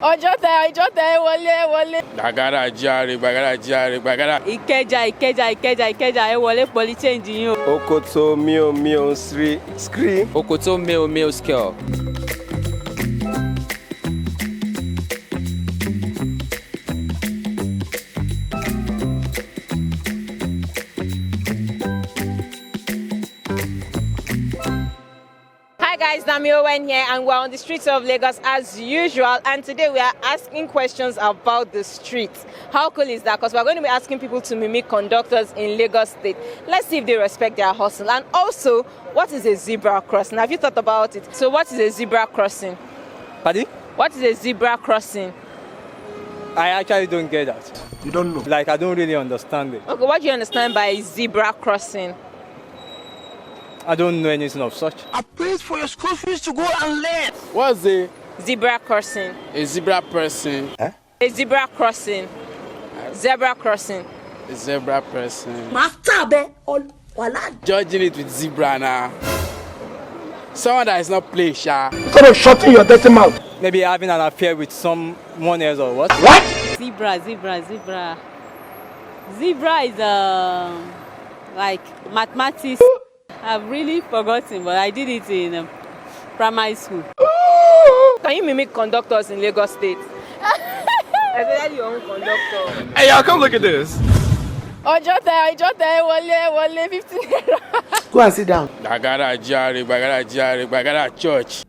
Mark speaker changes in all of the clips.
Speaker 1: Ọjọ́ta wọlé.
Speaker 2: Gbàgádà gbàgádà.
Speaker 1: Ìkẹjà ẹ wọlé poli change yín o.
Speaker 3: Okoto Meow Meow Skrrrr.
Speaker 4: Okoto Meow Meow Skrrrr.
Speaker 1: Hi guys, Namio Wen here and we're on the streets of Lagos as usual, and today we are asking questions about the streets. How cool is that? Because we're going to be asking people to mimic conductors in Lagos State. Let's see if they respect their hustle. And also, what is a zebra crossing? Have you thought about it? So what is a zebra crossing?
Speaker 4: Pardon?
Speaker 1: What is a zebra crossing?
Speaker 4: I actually don't get that.
Speaker 3: You don't know?
Speaker 4: Like, I don't really understand it.
Speaker 1: Okay, what do you understand by zebra crossing?
Speaker 4: I don't know anything of such.
Speaker 3: I paid for your school fees to go and learn.
Speaker 2: What's a
Speaker 1: Zebra crossing.
Speaker 2: zebra person?
Speaker 1: A zebra crossing. Zebra crossing.
Speaker 2: A zebra person.
Speaker 3: Judging
Speaker 2: it with zebra now. Someone that is not play sha.
Speaker 3: Instead of shutting your dirty mouth.
Speaker 4: Maybe having an affair with someone else or what?
Speaker 3: What?
Speaker 5: Zebra is like mathematics. I've really forgotten, but I did it in primary school.
Speaker 1: Can you mimic conductors in Lagos State? Especially your own conductor.
Speaker 2: Hey y'all, come look at this.
Speaker 1: Ọjọ́ta wọlé 15 naira.
Speaker 3: Go and sit down.
Speaker 2: Gbàgádà gbàgádà church.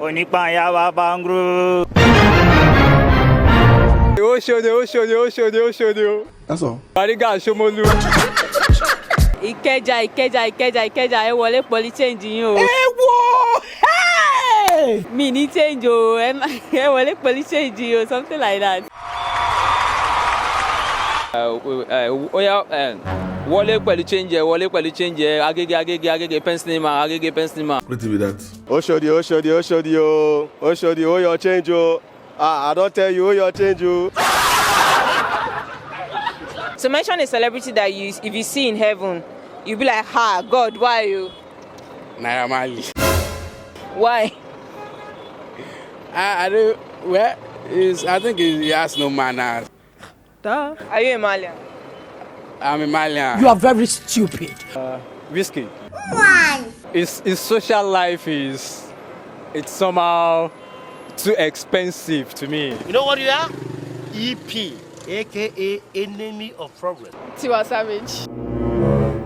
Speaker 6: Onípàyà wa bangro.
Speaker 4: Oshodi.
Speaker 3: That's all.
Speaker 4: Bariga Shomolu.
Speaker 5: Ìkẹjà ẹ wọlé poli change yín o.
Speaker 3: Hey!
Speaker 5: Mi ní change o, ẹ wọlé poli change yín o, something like that.
Speaker 4: Wọlé pẹ̀lú change, agége pencil man.
Speaker 3: What be that? Oshodi, oh your change, oh. I don't tell you, oh your change, oh.
Speaker 1: So mention a celebrity that if you see in heaven, you'll be like, ha, God, why you?
Speaker 2: Naira Marley.
Speaker 1: Why?
Speaker 2: I don't. Well, I think he has no manners.
Speaker 1: Duh. Are you a Malian?
Speaker 2: I'm a Malian.
Speaker 7: You are very stupid.
Speaker 4: Whiskey. Why? His social life it's somehow too expensive to me.
Speaker 6: You know what you are? EP, aka enemy of progress.
Speaker 8: Tiwa Savage.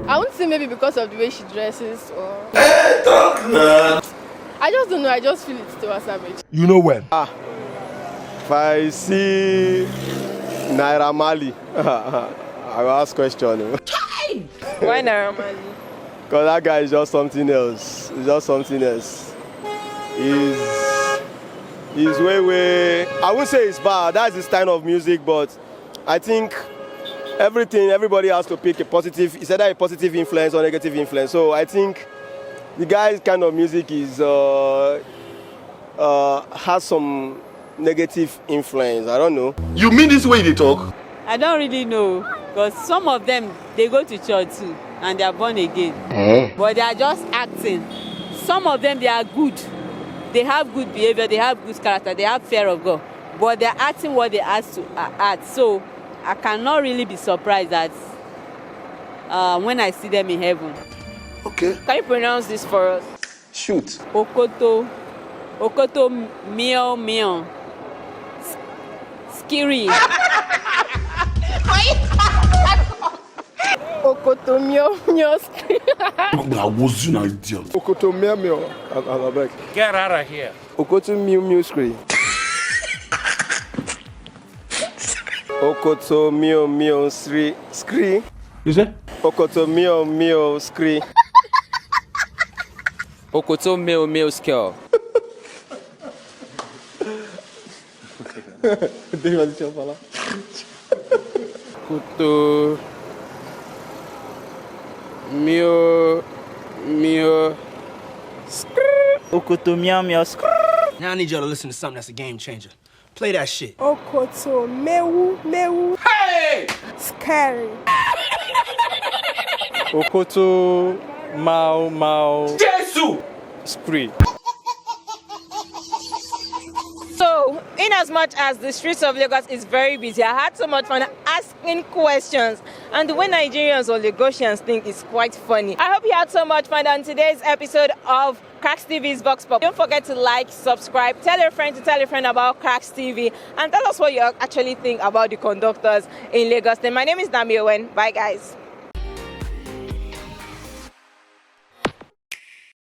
Speaker 8: I wouldn't say maybe because of the way she dresses or... I just don't know, I just feel it's Tiwa Savage.
Speaker 3: You know when? If I see Naira Marley, I will ask question.
Speaker 1: Why Naira Marley?
Speaker 3: Because that guy is just something else. He's just something else. He's way... I wouldn't say it's bad. That's his kind of music, but I think everybody has to pick a positive. It's either a positive influence or negative influence. So I think the guy's kind of music is has some negative influence. I don't know.
Speaker 6: You mean this way they talk?
Speaker 5: I don't really know, because some of them, they go to church too, and they are born again. But they are just acting. Some of them, they are good. They have good behavior, they have good character, they have fear of God. But they're acting what they asked to act. So I cannot really be surprised that when I see them in heaven.
Speaker 3: Okay.
Speaker 1: Can you pronounce this for us?
Speaker 3: Shoot.
Speaker 5: Okoto Meow Meow Skrrrr.
Speaker 8: Okoto Meow Meow Skrrrr.
Speaker 7: I was an idiot.
Speaker 3: Okoto Meow Meow.
Speaker 6: Get out of here.
Speaker 3: Okoto Meow Meow Skrrrr. Okoto Meow Meow Skrrrr.
Speaker 7: You say?
Speaker 3: Okoto Meow Meow Skrrrr.
Speaker 4: Okoto Meow Meow Skrrrr.
Speaker 2: Okoto Meow Meow Skrrrr.
Speaker 6: Okoto Meow Meow Skrrrr.
Speaker 7: Now I need y'all to listen to something that's a game changer. Play that shit.
Speaker 8: Okoto Meow Skrrrr.
Speaker 4: Okoto Meow Skrrrr.
Speaker 1: So, In as much as the streets of Lagos is very busy, I had so much fun asking questions. And the way Nigerians or Lagosians think is quite funny. I hope you had so much fun on today's episode of KraksTV's Vox Pop. Don't forget to like, subscribe, tell a friend to tell a friend about KraksTV, and tell us what you actually think about the conductors in Lagos. Then my name is Nami Owen. Bye guys.